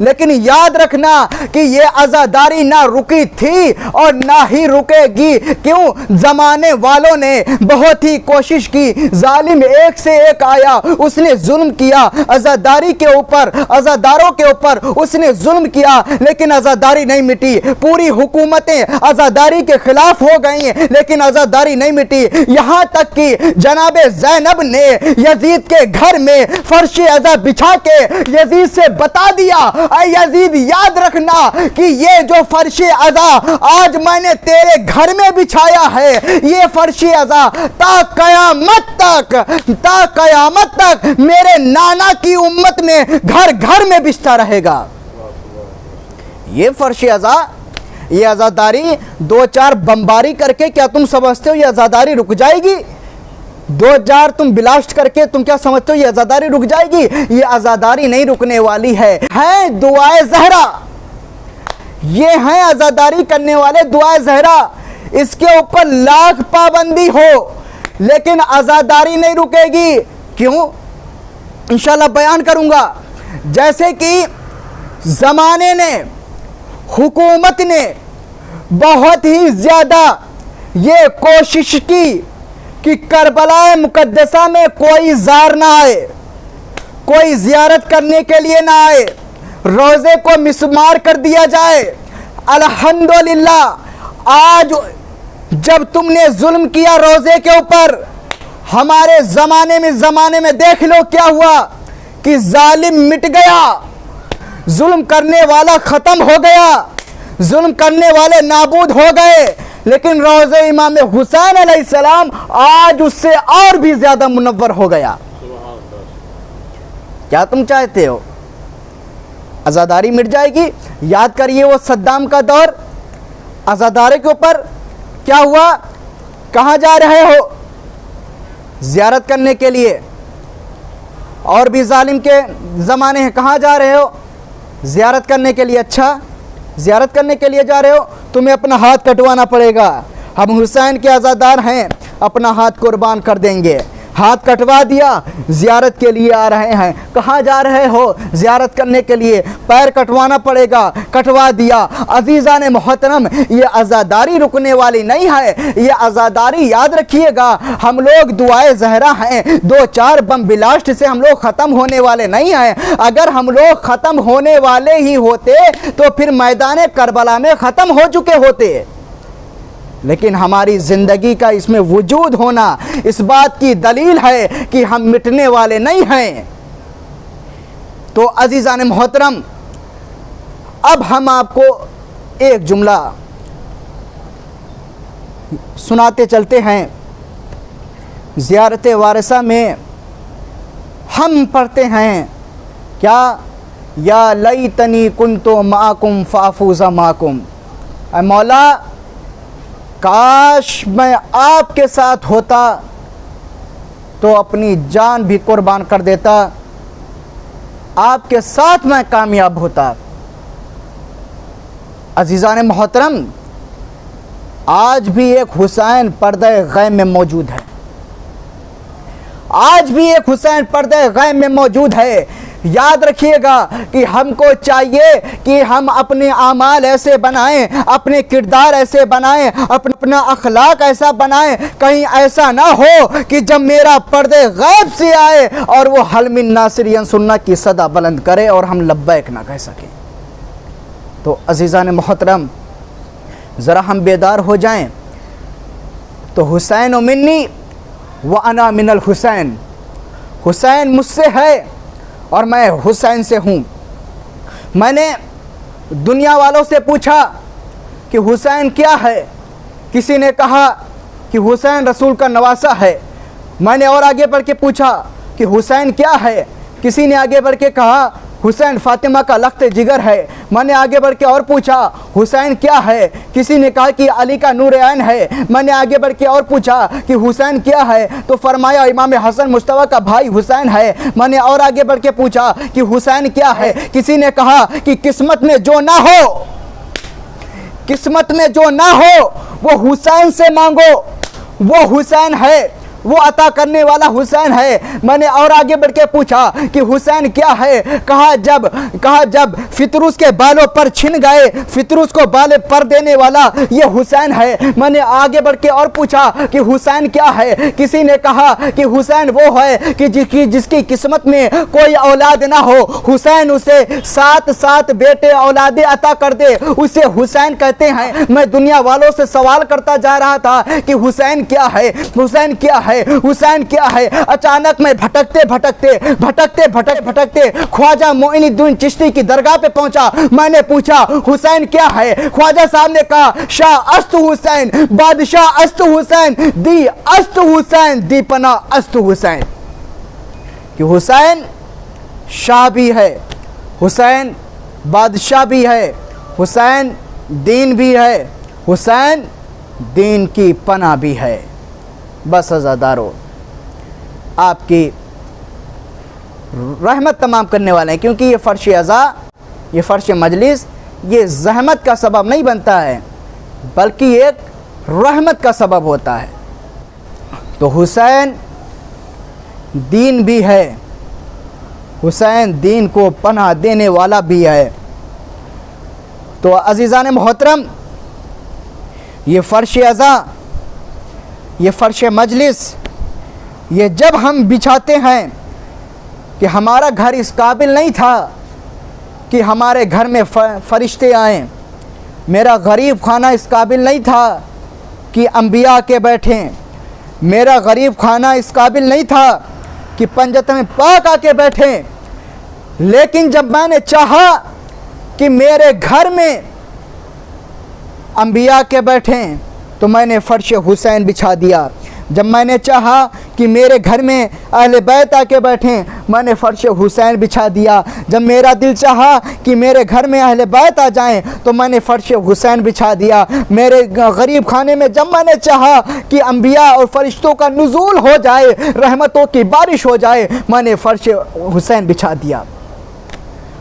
लेकिन याद रखना कि ये आज़ादारी ना रुकी थी और ना ही रुकेगी। क्यों? ज़माने वालों ने बहुत ही कोशिश की, जालिम एक से एक आया, उसने जुल्म किया आज़ादारी के ऊपर, आज़ादारों के ऊपर उसने जुल्म किया, लेकिन आज़ादारी नहीं मिटी। पूरी हुकूमतें आज़ादारी के खिलाफ हो गई, लेकिन आज़ादारी नहीं मिटी। यहाँ तक कि जनाबे ज़ैनब ने यजीद के घर में फर्श अज़ा बिछा के यजीद से बता दिया, ऐ यजीद याद रखना कि ये जो फर्श अज़ा आज मैंने तेरे घर में बिछाया है, ये फर्श अज़ा ता कयामत तक मेरे नाना की उम्मत में घर घर में बिछता रहेगा। ये फर्श अज़ा, ये आज़ादारी दो चार बमबारी करके क्या तुम समझते हो ये आज़ादारी रुक जाएगी? दो चार तुम ब्लास्ट करके तुम क्या समझते हो ये आज़ादारी रुक जाएगी? ये आज़ादारी नहीं रुकने वाली है दुआए ज़हरा। ये हैं आज़ादारी करने वाले दुआए ज़हरा। इसके ऊपर लाख पाबंदी हो, लेकिन आज़ादारी नहीं रुकेगी। क्यों? इंशाल्लाह बयान करूंगा। जैसे कि ज़माने ने, हुकूमत ने बहुत ही ज़्यादा ये कोशिश की कि करबला मुकद्दसा में कोई ज़ार ना आए, कोई ज़ियारत करने के लिए ना आए, रोज़े को मिसमार कर दिया जाए। अल्हम्दुलिल्लाह आज जब तुमने जुल्म किया रोज़े के ऊपर, हमारे ज़माने में देख लो क्या हुआ कि जालिम मिट गया, जुल्म करने वाला ख़त्म हो गया, जुल्म करने वाले नाबूद हो गए। लेकिन रोज़े इमाम हुसैन अलैहिस्सलाम आज उससे और भी ज़्यादा मुनव्वर हो गया। क्या तुम चाहते हो आज़ादारी मिट जाएगी? याद करिए वो सद्दाम का दौर, आज़ादारी के ऊपर क्या हुआ? कहाँ जा रहे हो ज़ियारत करने के लिए? और भी जालिम के ज़माने हैं, कहाँ जा रहे हो ज़ियारत करने के लिए? अच्छा, ज़ियारत करने के लिए जा रहे हो, तुम्हें अपना हाथ कटवाना पड़ेगा। हम हुसैन के आज़ादार हैं, अपना हाथ कुर्बान कर देंगे। हाथ कटवा दिया, ज़ियारत के लिए आ रहे हैं। कहाँ जा रहे हो ज़ियारत करने के लिए? पैर कटवाना पड़ेगा, कटवा दिया। अज़ीज़ान मोहतरम, ये आज़ादारी रुकने वाली नहीं है। ये आज़ादारी याद रखिएगा, हम लोग दुआए ज़हरा हैं, दो चार बम ब्लास्ट से हम लोग ख़त्म होने वाले नहीं हैं। अगर हम लोग ख़त्म होने वाले ही होते तो फिर मैदान करबला में ख़त्म हो चुके होते। लेकिन हमारी ज़िंदगी का इसमें वजूद होना इस बात की दलील है कि हम मिटने वाले नहीं हैं। तो अज़ीज़ान मोहतरम, अब हम आपको एक जुमला सुनाते चलते हैं। ज़ियारत वारिसा में हम पढ़ते हैं क्या? या लैतनी कुन्तो माकुम फाफूज़ा माकुम। ऐ मौला, काश मैं आपके साथ होता तो अपनी जान भी कुर्बान कर देता, आपके साथ मैं कामयाब होता। अज़ीज़ान मोहतरम, आज भी एक हुसैन पर्दे गैब में मौजूद है। आज भी एक हुसैन पर्दे गैब में मौजूद है। याद रखिएगा कि हमको चाहिए कि हम अपने आमाल ऐसे बनाएं, अपने किरदार ऐसे बनाएं, अपना अखलाक ऐसा बनाएं, कहीं ऐसा ना हो कि जब मेरा पर्दे गैब से आए और वो हल मिन नासिरियन सुन्ना की सदा बुलंद करे और हम लब्बैक ना कह सकें। तो अज़ीज़ान मोहतरम, ज़रा हम बेदार हो जाएं। तो हुसैन मिन्नी व अना मिनल हुसैन, हुसैन मुझसे है और मैं हुसैन से हूँ। मैंने दुनिया वालों से पूछा कि हुसैन क्या है? किसी ने कहा कि हुसैन रसूल का नवासा है। मैंने और आगे बढ़ के पूछा कि हुसैन क्या है? किसी ने आगे बढ़ के कहा हुसैन फ़ातिमा का लख्त जिगर है। मैंने आगे बढ़ के और पूछा हुसैन क्या है? किसी ने कहा कि अली का नूर ऐन है। मैंने आगे बढ़ के और पूछा कि हुसैन क्या है? तो फरमाया इमाम हसन मुस्तफ़ा का भाई हुसैन है। मैंने और आगे बढ़ के पूछा कि हुसैन क्या है? किसी ने कहा कि किस्मत में जो ना हो, किस्मत में जो ना हो वो हुसैन से मांगो, वो हुसैन है। वो अता करने वाला हुसैन है। मैंने और आगे बढ़ के पूछा कि हुसैन क्या है? कहा जब फितरूस के बालों पर छिन गए, फितरूस को बाल पर देने वाला ये हुसैन है। मैंने आगे बढ़ के और पूछा कि हुसैन क्या है? किसी ने कहा कि हुसैन वो है कि जिसकी किस्मत में कोई औलाद ना हो, हुसैन उसे 7 बेटे औलादे अता कर दे, उसे हुसैन कहते हैं। मैं दुनिया वालों से सवाल करता जा रहा था कि हुसैन क्या है, हुसैन क्या है, हुसैन क्या है। अचानक मैं भटकते ख्वाजा मोइनुद्दीन चिश्ती की दरगाह पे पहुंचा। मैंने पूछा हुसैन क्या है? ख्वाजा साहब ने कहा शाह अस्त हुसैन, बादशाह अस्त हुसैन, दी अस्त हुसैन, दीपना अस्त हुसैन। कि हुसैन शाह भी है, हुसैन बादशाह भी है, हुसैन दीन भी है, हुसैन दीन की पनाह भी है। बस अज़ादारों, आपकी रहमत तमाम करने वाले हैं, क्योंकि ये फ़र्श अज़ा, ये फ़र्श मजलिस, ये ज़हमत का सबब नहीं बनता है, बल्कि एक रहमत का सबब होता है। तो हुसैन दीन भी है, हुसैन दीन को पनाह देने वाला भी है। तो अज़ीज़ान मोहतरम, ये फ़र्श अज़ा, ये फ़र्श मजलिस, ये जब हम बिछाते हैं कि हमारा घर इस काबिल नहीं था कि हमारे घर में फ़रिश्ते आएँ, मेरा गरीब खाना इस काबिल नहीं था कि अंबिया के बैठें, मेरा गरीब खाना इस काबिल नहीं था कि पंजत में पाक आके बैठें, लेकिन जब मैंने चाहा कि मेरे घर में अंबिया के बैठें तो मैंने फ़र्श हुसैन बिछा दिया। जब मैंने चाहा कि मेरे घर में अहले बैत आके बैठें, मैंने फ़र्श हुसैन बिछा दिया। जब मेरा दिल चाहा कि मेरे घर में अहले बैत आ जाएं तो मैंने फ़र्श हुसैन बिछा दिया। मेरे गरीब खाने में जब मैंने चाहा कि अंबिया और फ़रिश्तों का नुज़ूल हो जाए, रहमतों की बारिश हो जाए, मैंने फ़र्श हुसैन बिछा दिया।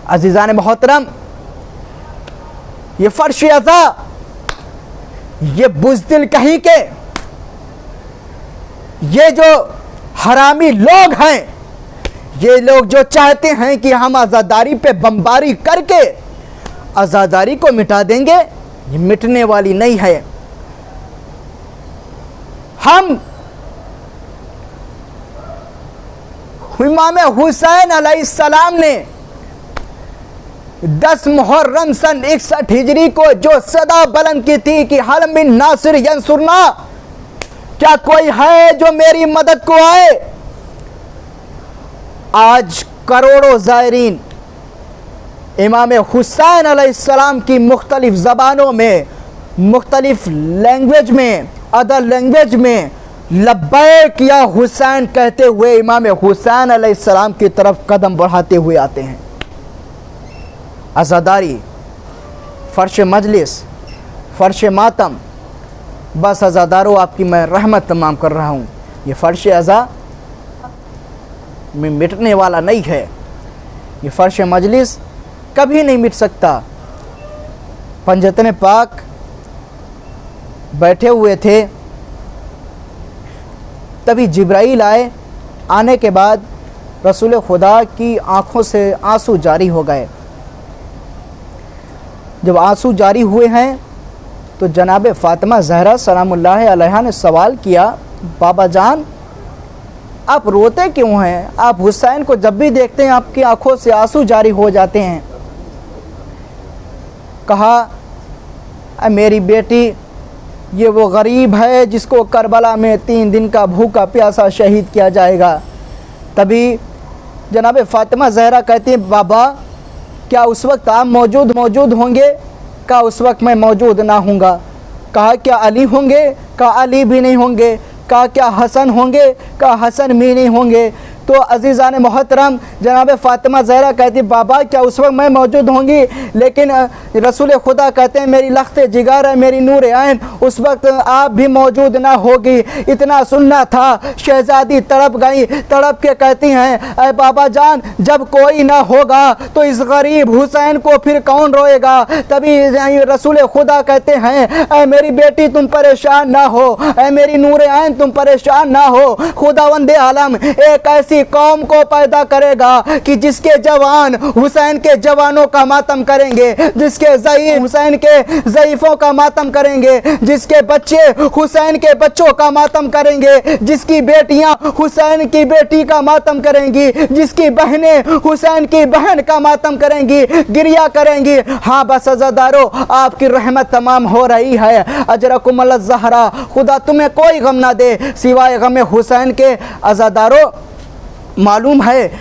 अज़ीज़ान मोहतरम, ये फ़र्श अज़ा, ये बुज़दिल कहीं के, ये जो हरामी लोग हैं, ये लोग जो चाहते हैं कि हम आज़ादारी पे बमबारी करके आज़ादारी को मिटा देंगे, ये मिटने वाली नहीं है। हम इमाम हुसैन अलैहिस्सलाम ने 10 मुहर्रम सन 61 हिजरी को जो सदा बुलंद की थी कि हल मिन नासिर यंसुरना, क्या कोई है जो मेरी मदद को आए? आज करोड़ों ज़ायरीन इमाम हुसैन अलैहिस्सलाम की मुख्तलिफ ज़बानों में, मुख्तलिफ लैंग्वेज में, अदर लैंग्वेज में लब्बैक या हुसैन कहते हुए इमाम हुसैन अलैहिस्सलाम की तरफ कदम बढ़ाते हुए आते हैं। अज़ादारी, फ़र्श मजलिस, फ़र्श मातम, बस अज़ादारों आपकी मैं रहमत तमाम कर रहा हूँ। ये फ़र्श अज़ा में मिटने वाला नहीं है, ये फ़र्श मजलिस कभी नहीं मिट सकता। पंजतन पाक बैठे हुए थे, तभी जिब्राइल आए। आने के बाद रसूल खुदा की आँखों से आंसू जारी हो गए। जब आंसू जारी हुए हैं तो जनाब फ़ातिमा ज़हरा सलामुल्लाह अलैहा ने सवाल किया, बाबा जान आप रोते क्यों हैं? आप हुसैन को जब भी देखते हैं आपकी आंखों से आंसू जारी हो जाते हैं। कहा मेरी बेटी, ये वो गरीब है जिसको करबला में 3 दिन का भूखा प्यासा शहीद किया जाएगा। तभी जनाब फ़ातिमा ज़हरा कहती हैं, बाबा क्या उस वक्त आप मौजूद होंगे? कहा उस वक्त मैं मौजूद ना हूँगा। कहा क्या अली होंगे? कहा अली भी नहीं होंगे। कहा क्या हसन होंगे? कहा हसन भी नहीं होंगे। तो अजीज़ान मोहतरम जनाब फ़ातिमा ज़हरा कहती बाबा क्या उस वक्त मैं मौजूद होंगी, लेकिन रसूल खुदा कहते हैं मेरी लख्ते जिगर है, मेरी नूर ऐन, उस वक्त आप भी मौजूद ना होगी। इतना सुनना था। शहजादी तड़प गई, तड़प के कहती हैं अरे बाबा जान जब कोई ना होगा तो इस गरीब हुसैन को फिर कौन रोएगा। तभी रसूल खुदा कहते हैं ऐ मेरी बेटी तुम परेशान ना हो, ऐ मेरी नूर ऐन तुम परेशान ना हो। खुदावंदे आलम एक ऐसी कौम को पैदा करेगा कि जिसके जवान हुसैन के जवानों का मातम करेंगे, जिसके ज़ईफ़ हुसैन के ज़ईफ़ों का मातम करेंगे, जिसके बच्चे हुसैन के बच्चों का मातम करेंगे, जिसकी बेटियां हुसैन की बेटी का मातम करेंगी, जिसकी बहनें हुसैन की बहन का मातम करेंगी, गिरिया करेंगी। हाँ बस अज़ादारो आपकी रहमत तमाम हो रही है। अजरकुम अल्लाह ज़हरा, खुदा तुम्हें कोई गम ना दे सिवाय गम हुसैन के। अज़ादारो मालूम है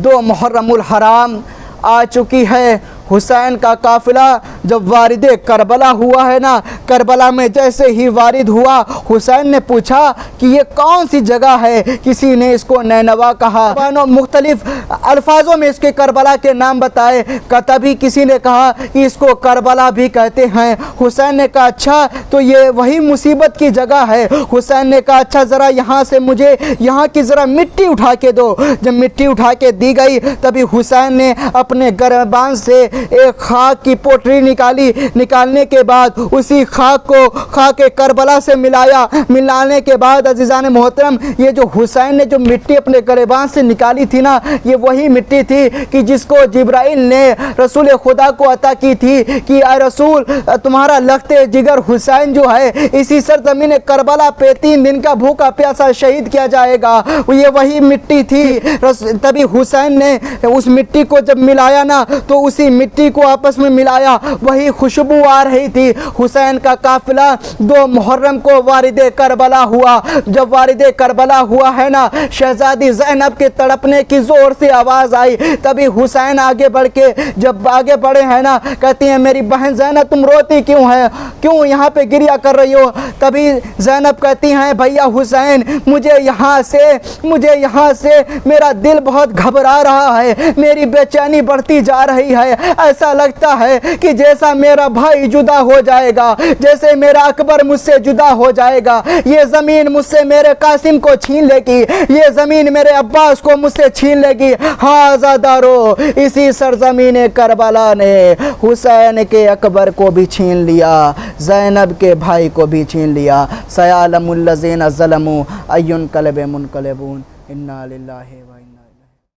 2 मुहर्रमुल हराम आ चुकी है। हुसैन का काफ़िला जब वारिद करबला हुआ है ना, करबला में जैसे ही वारिद हुआ हुसैन ने पूछा कि ये कौन सी जगह है। किसी ने इसको नैनवा कहा, मुख्तलिफ अल्फाजों में इसके करबला के नाम बताए। तभी किसी ने कहा कि इसको करबला भी कहते हैं। हुसैन ने कहा अच्छा तो ये वही मुसीबत की जगह है। हुसैन ने कहा अच्छा ज़रा यहाँ से मुझे यहाँ की ज़रा मिट्टी उठा के दो। जब मिट्टी उठा के दी गई तभी हुसैन ने अपने गिरबान से एक खाक की पोटली निकाली। निकालने के बाद उसी खाक को खाक करबला से मिलाया। मिलाने के बाद अजीज़ान मोहतरम ये जो हुसैन ने जो मिट्टी अपने गिरबान से निकाली थी ना, ये वही मिट्टी थी कि जिसको जिब्राइल ने रसूल खुदा को अता की थी कि आ रसूल तुम्हारा लखते जिगर हुसैन जो है इसी सरजमीन करबला पे 3 दिन का भूखा प्यासा शहीद किया जाएगा। ये वही मिट्टी थी। तभी हुसैन ने उस मिट्टी को जब मिलाया ना तो उसी मिट्टी को आपस में मिलाया, वही खुशबू आ रही थी। हुसैन का काफिला 2 मुहर्रम को वारिद करबला हुआ। जब वारिद करबला हुआ है ना, शहजादी ज़ैनब के तड़पने की ज़ोर से आवाज़ आई। तभी हुसैन आगे बढ़ के जब आगे बढ़े हैं ना, कहती हैं मेरी बहन ज़ैनब तुम रोती क्यों है, क्यों यहाँ पे गिरिया कर रही हो। तभी ज़ैनब कहती हैं भैया हुसैन मुझे यहाँ से मेरा दिल बहुत घबरा रहा है, मेरी बेचैनी बढ़ती जा रही है। ऐसा लगता है कि जैसा मेरा भाई जुदा हो जाएगा, जैसे मेरा अकबर मुझसे जुदा हो जाएगा। ये ज़मीन मुझसे मेरे कासिम को छीन लेगी, ये ज़मीन मेरे अब्बास को मुझसे छीन लेगी। हाँ अज़ादारो इसी सरज़मीन करबला ने हुसैन के अकबर को भी छीन लिया, ज़ैनब के भाई को भी छीन लिया। सयालमुल्लज़ीना ज़लमू अय्युन क़ल्बे मुनक़लिबून इन्ना लिल्लाहि व इन्ना